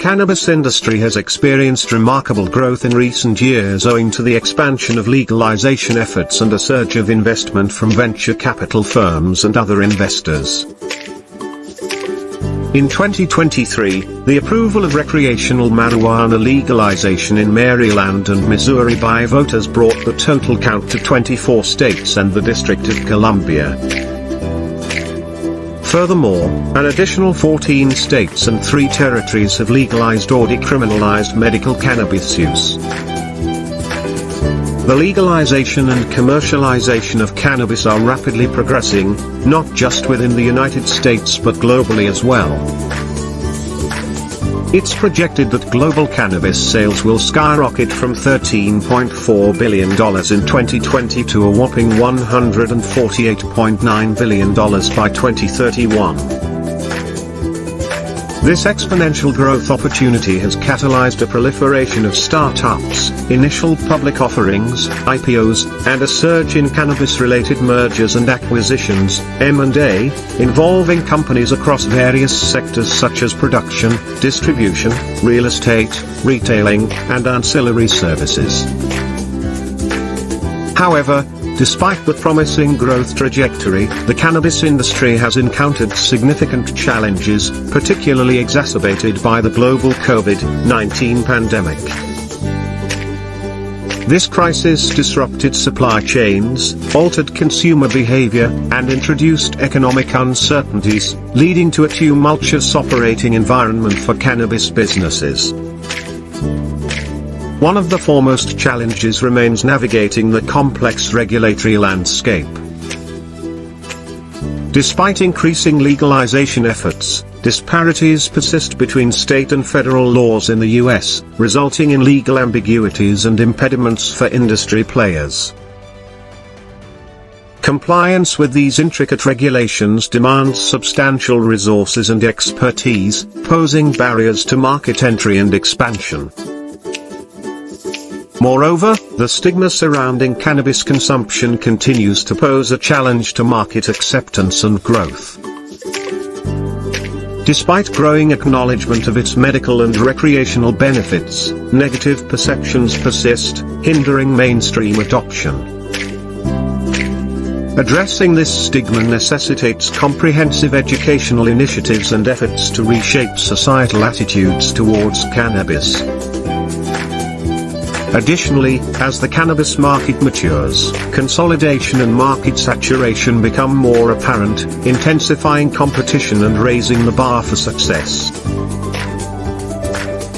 cannabis industry has experienced remarkable growth in recent years owing to the expansion of legalization efforts and a surge of investment from venture capital firms and other investors. In 2023, the approval of recreational marijuana legalization in Maryland and Missouri by voters brought the total count to 24 states and the District of Columbia. Furthermore, an additional 14 states and 3 territories have legalized or decriminalized medical cannabis use. The legalization and commercialization of cannabis are rapidly progressing, not just within the United States but globally as well. It's projected that global cannabis sales will skyrocket from $13.4 billion in 2020 to a whopping $148.9 billion by 2031. This exponential growth opportunity has catalyzed a proliferation of startups, initial public offerings, IPOs, and a surge in cannabis-related mergers and acquisitions, M&A, involving companies across various sectors such as production, distribution, real estate, retailing, and ancillary services. However, despite the promising growth trajectory, the cannabis industry has encountered significant challenges, particularly exacerbated by the global COVID-19 pandemic. This crisis disrupted supply chains, altered consumer behavior, and introduced economic uncertainties, leading to a tumultuous operating environment for cannabis businesses. One of the foremost challenges remains navigating the complex regulatory landscape. Despite increasing legalization efforts, disparities persist between state and federal laws in the U.S., resulting in legal ambiguities and impediments for industry players. Compliance with these intricate regulations demands substantial resources and expertise, posing barriers to market entry and expansion. Moreover, the stigma surrounding cannabis consumption continues to pose a challenge to market acceptance and growth. Despite growing acknowledgement of its medical and recreational benefits, negative perceptions persist, hindering mainstream adoption. Addressing this stigma necessitates comprehensive educational initiatives and efforts to reshape societal attitudes towards cannabis. Additionally, as the cannabis market matures, consolidation and market saturation become more apparent, intensifying competition and raising the bar for success.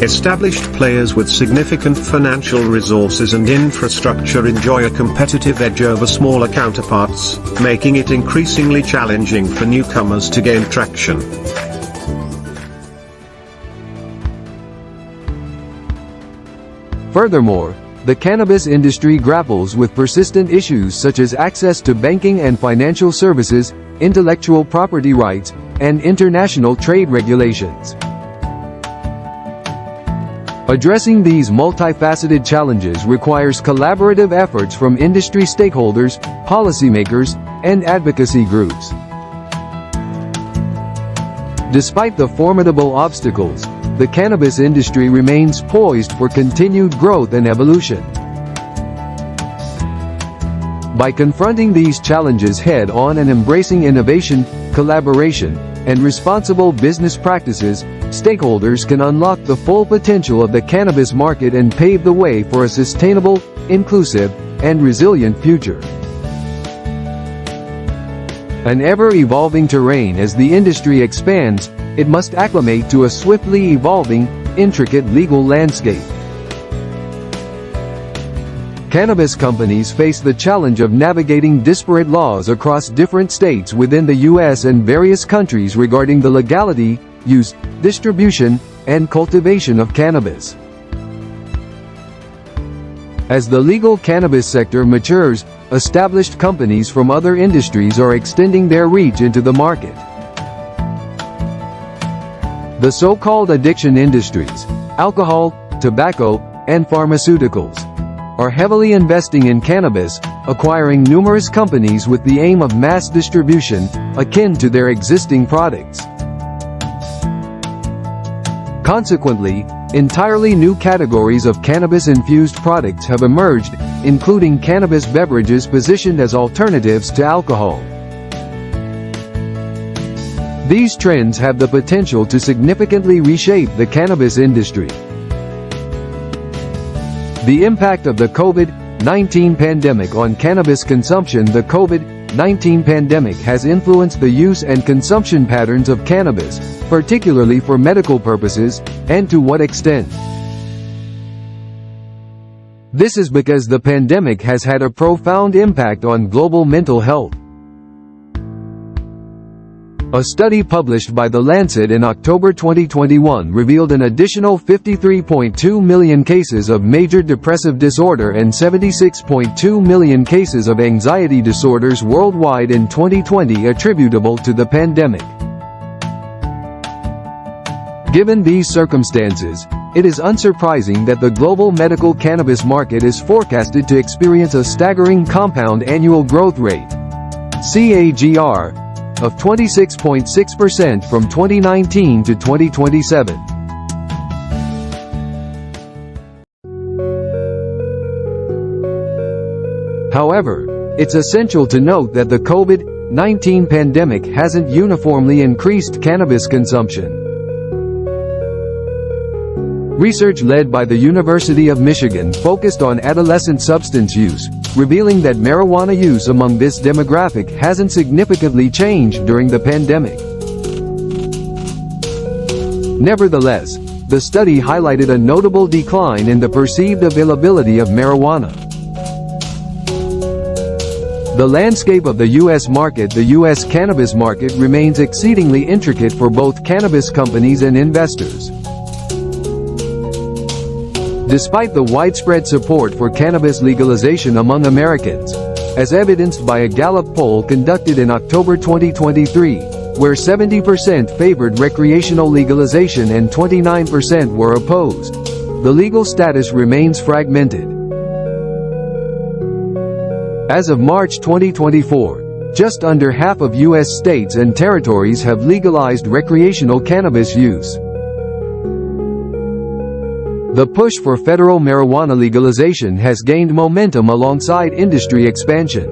Established players with significant financial resources and infrastructure enjoy a competitive edge over smaller counterparts, making it increasingly challenging for newcomers to gain traction. Furthermore, the cannabis industry grapples with persistent issues such as access to banking and financial services, intellectual property rights, and international trade regulations. Addressing these multifaceted challenges requires collaborative efforts from industry stakeholders, policymakers, and advocacy groups. Despite the formidable obstacles, the cannabis industry remains poised for continued growth and evolution. By confronting these challenges head-on and embracing innovation, collaboration, and responsible business practices, stakeholders can unlock the full potential of the cannabis market and pave the way for a sustainable, inclusive, and resilient future. An ever-evolving terrain. As the industry expands, it must acclimate to a swiftly evolving, intricate legal landscape. Cannabis companies face the challenge of navigating disparate laws across different states within the U.S. and various countries regarding the legality, use, distribution, and cultivation of cannabis. As the legal cannabis sector matures, established companies from other industries are extending their reach into the market. The so-called addiction industries, alcohol, tobacco, and pharmaceuticals, are heavily investing in cannabis, acquiring numerous companies with the aim of mass distribution, akin to their existing products. Consequently, entirely new categories of cannabis-infused products have emerged, including cannabis beverages positioned as alternatives to alcohol. These trends have the potential to significantly reshape the cannabis industry. The impact of the COVID-19 pandemic on cannabis consumption. The COVID-19 pandemic has influenced the use and consumption patterns of cannabis, particularly for medical purposes, and to what extent. This is because the pandemic has had a profound impact on global mental health. A study published by The Lancet in October 2021 revealed an additional 53.2 million cases of major depressive disorder and 76.2 million cases of anxiety disorders worldwide in 2020 attributable to the pandemic. Given these circumstances, it is unsurprising that the global medical cannabis market is forecasted to experience a staggering compound annual growth rate (CAGR) of 26.6% from 2019 to 2027. However, it's essential to note that the COVID-19 pandemic hasn't uniformly increased cannabis consumption. Research led by the University of Michigan focused on adolescent substance use, revealing that marijuana use among this demographic hasn't significantly changed during the pandemic. Nevertheless, the study highlighted a notable decline in the perceived availability of marijuana. The landscape of the U.S. market. The U.S. cannabis market remains exceedingly intricate for both cannabis companies and investors. Despite the widespread support for cannabis legalization among Americans, as evidenced by a Gallup poll conducted in October 2023, where 70% favored recreational legalization and 29% were opposed, the legal status remains fragmented. As of March 2024, just under half of U.S. states and territories have legalized recreational cannabis use. The push for federal marijuana legalization has gained momentum alongside industry expansion.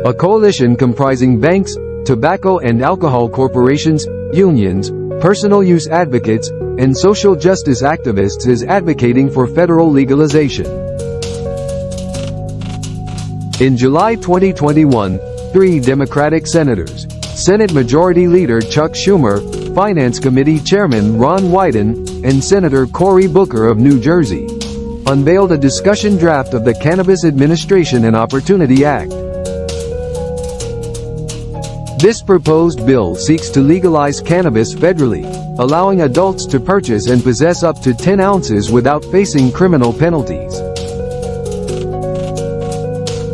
A coalition comprising banks, tobacco and alcohol corporations, unions, personal use advocates, and social justice activists is advocating for federal legalization. In July 2021, 3 Democratic senators, Senate Majority Leader Chuck Schumer, Finance Committee Chairman Ron Wyden, and Senator Cory Booker of New Jersey, unveiled a discussion draft of the Cannabis Administration and Opportunity Act. This proposed bill seeks to legalize cannabis federally, allowing adults to purchase and possess up to 10 ounces without facing criminal penalties.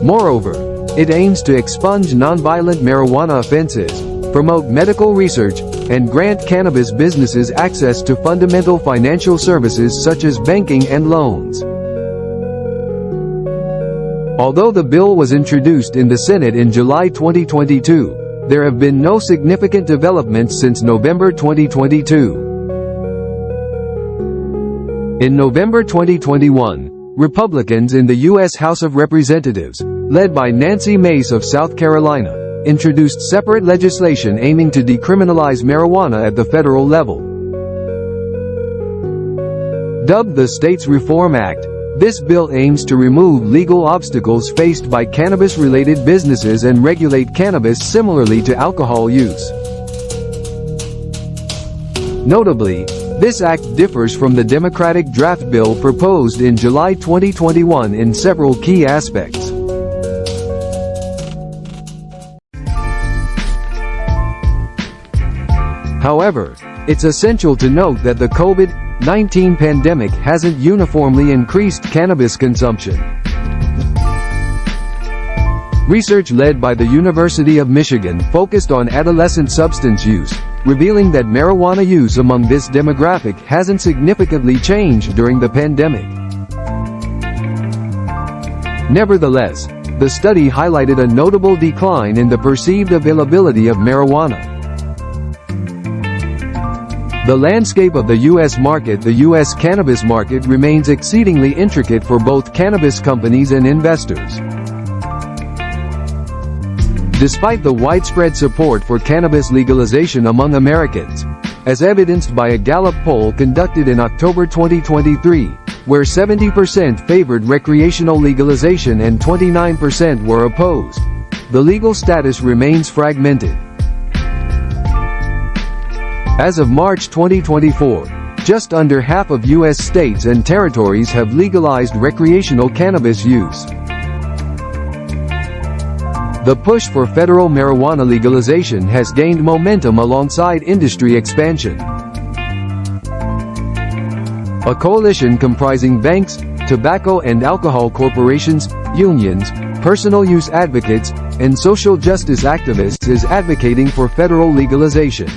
Moreover, it aims to expunge nonviolent marijuana offenses, promote medical research, and grant cannabis businesses access to fundamental financial services such as banking and loans. Although the bill was introduced in the Senate in July 2022, there have been no significant developments since November 2022. In November 2021, Republicans in the U.S. House of Representatives, led by Nancy Mace of South Carolina, introduced separate legislation aiming to decriminalize marijuana at the federal level. Dubbed the States Reform Act, this bill aims to remove legal obstacles faced by cannabis-related businesses and regulate cannabis similarly to alcohol use. Notably, this act differs from the Democratic draft bill proposed in July 2021 in several key aspects. However, it's essential to note that the COVID-19 pandemic hasn't uniformly increased cannabis consumption. Research led by the University of Michigan focused on adolescent substance use, revealing that marijuana use among this demographic hasn't significantly changed during the pandemic. Nevertheless, the study highlighted a notable decline in the perceived availability of marijuana. The landscape of the U.S. market. The U.S. cannabis market remains exceedingly intricate for both cannabis companies and investors. Despite the widespread support for cannabis legalization among Americans, as evidenced by a Gallup poll conducted in October 2023, where 70% favored recreational legalization and 29% were opposed, the legal status remains fragmented. As of March 2024, just under half of U.S. states and territories have legalized recreational cannabis use. The push for federal marijuana legalization has gained momentum alongside industry expansion. A coalition comprising banks, tobacco and alcohol corporations, unions, personal use advocates, and social justice activists is advocating for federal legalization.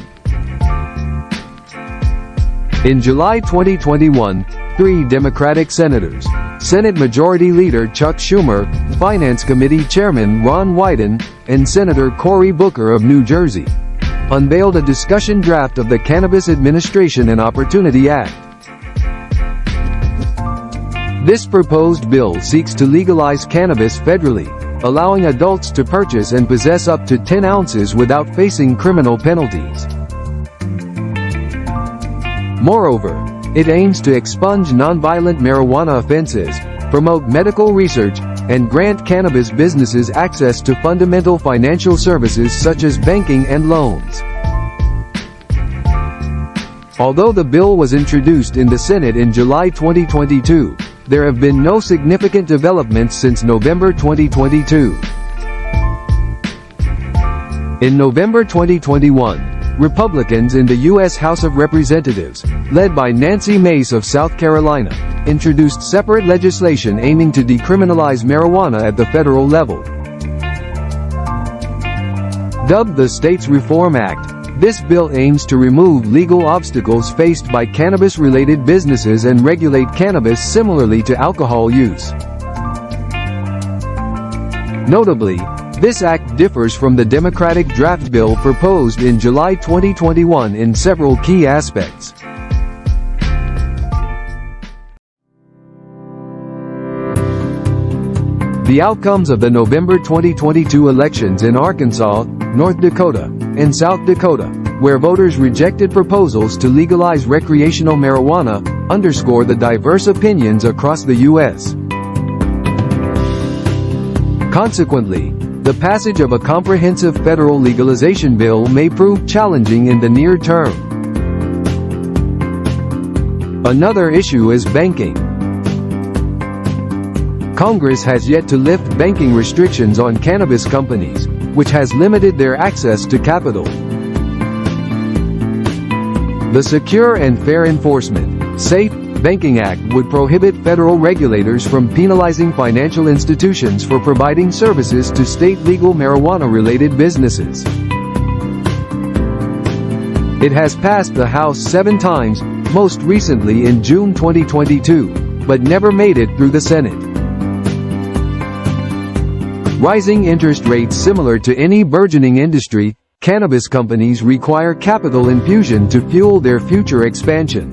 In July 2021, 3 Democratic senators, Senate Majority Leader Chuck Schumer, Finance Committee Chairman Ron Wyden, and Senator Cory Booker of New Jersey, unveiled a discussion draft of the Cannabis Administration and Opportunity Act. This proposed bill seeks to legalize cannabis federally, allowing adults to purchase and possess up to 10 ounces without facing criminal penalties. Moreover, it aims to expunge nonviolent marijuana offenses, promote medical research, and grant cannabis businesses access to fundamental financial services such as banking and loans. Although the bill was introduced in the Senate in July 2022, there have been no significant developments since November 2022. In November 2021, Republicans in the U.S. House of Representatives, led by Nancy Mace of South Carolina, introduced separate legislation aiming to decriminalize marijuana at the federal level. Dubbed the States Reform Act, this bill aims to remove legal obstacles faced by cannabis-related businesses and regulate cannabis similarly to alcohol use. Notably, this act differs from the Democratic draft bill proposed in July 2021 in several key aspects. The outcomes of the November 2022 elections in Arkansas, North Dakota, and South Dakota, where voters rejected proposals to legalize recreational marijuana, underscore the diverse opinions across the U.S. Consequently, the passage of a comprehensive federal legalization bill may prove challenging in the near term. Another issue is banking. Congress has yet to lift banking restrictions on cannabis companies, which has limited their access to capital. The Secure and Fair Enforcement, SAFE, Banking Act would prohibit federal regulators from penalizing financial institutions for providing services to state legal marijuana-related businesses. It has passed the House 7 times, most recently in June 2022, but never made it through the Senate. Rising interest rates similar to any burgeoning industry, cannabis companies require capital infusion to fuel their future expansion.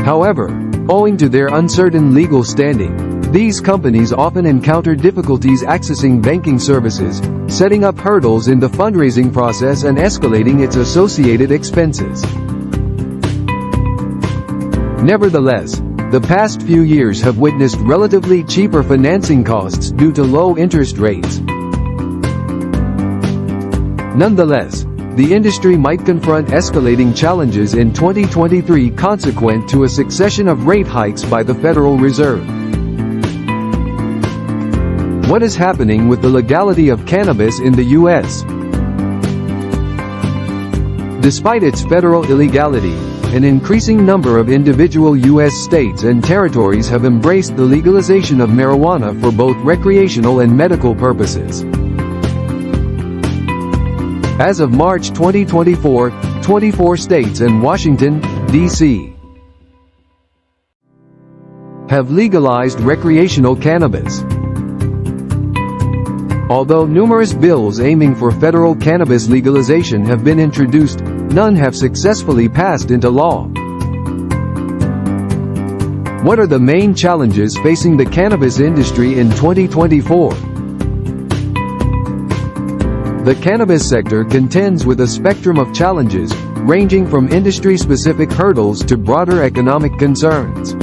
However, owing to their uncertain legal standing, these companies often encounter difficulties accessing banking services, setting up hurdles in the fundraising process and escalating its associated expenses. Nevertheless, the past few years have witnessed relatively cheaper financing costs due to low interest rates. Nonetheless, the industry might confront escalating challenges in 2023 consequent to a succession of rate hikes by the Federal Reserve. What is happening with the legality of cannabis in the U.S.? Despite its federal illegality, an increasing number of individual U.S. states and territories have embraced the legalization of marijuana for both recreational and medical purposes. As of March 2024, 24 states and Washington, D.C. have legalized recreational cannabis. Although numerous bills aiming for federal cannabis legalization have been introduced, none have successfully passed into law. What are the main challenges facing the cannabis industry in 2024? The cannabis sector contends with a spectrum of challenges, ranging from industry-specific hurdles to broader economic concerns.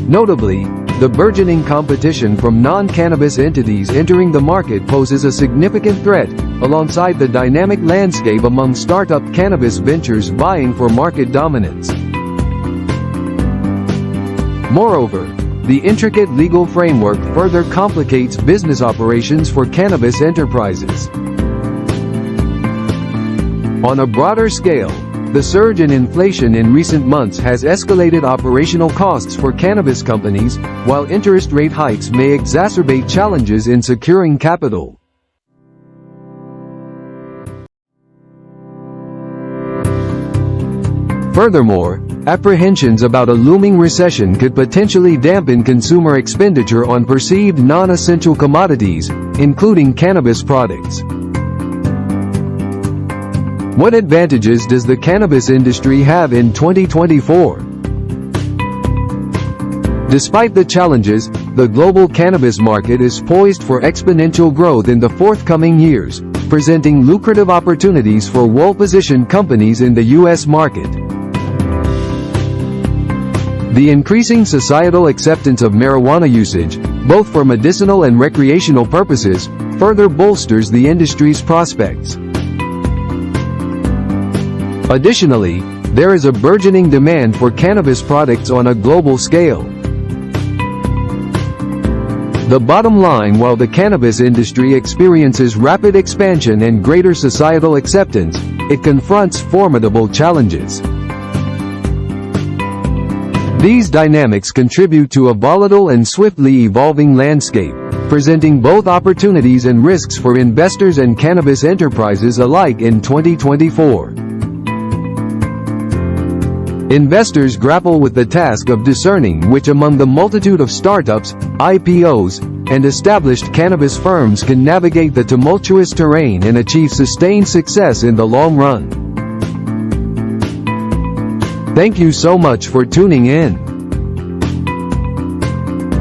Notably, the burgeoning competition from non-cannabis entities entering the market poses a significant threat, alongside the dynamic landscape among startup cannabis ventures vying for market dominance. Moreover, the intricate legal framework further complicates business operations for cannabis enterprises. On a broader scale, the surge in inflation in recent months has escalated operational costs for cannabis companies, while interest rate hikes may exacerbate challenges in securing capital. Furthermore, apprehensions about a looming recession could potentially dampen consumer expenditure on perceived non-essential commodities, including cannabis products. What advantages does the cannabis industry have in 2024? Despite the challenges, the global cannabis market is poised for exponential growth in the forthcoming years, presenting lucrative opportunities for well-positioned companies in the U.S. market. The increasing societal acceptance of marijuana usage, both for medicinal and recreational purposes, further bolsters the industry's prospects. Additionally, there is a burgeoning demand for cannabis products on a global scale. The bottom line: while the cannabis industry experiences rapid expansion and greater societal acceptance, it confronts formidable challenges. These dynamics contribute to a volatile and swiftly evolving landscape, presenting both opportunities and risks for investors and cannabis enterprises alike in 2024. Investors grapple with the task of discerning which among the multitude of startups, IPOs, and established cannabis firms can navigate the tumultuous terrain and achieve sustained success in the long run. Thank you so much for tuning in.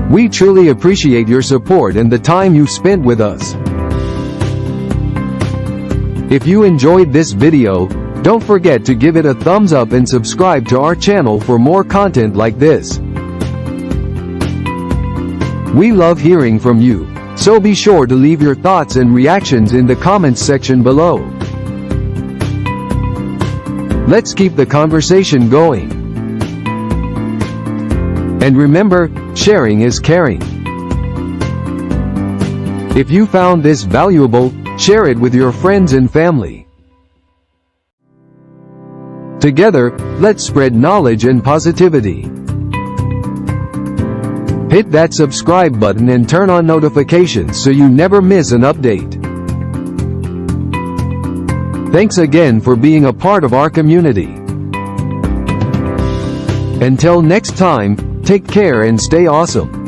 We truly appreciate your support and the time you've spent with us. If you enjoyed this video, don't forget to give it a thumbs up and subscribe to our channel for more content like this. We love hearing from you, so be sure to leave your thoughts and reactions in the comments section below. Let's keep the conversation going. And remember, sharing is caring. If you found this valuable, share it with your friends and family. Together, let's spread knowledge and positivity. Hit that subscribe button and turn on notifications so you never miss an update. Thanks again for being a part of our community. Until next time, take care and stay awesome.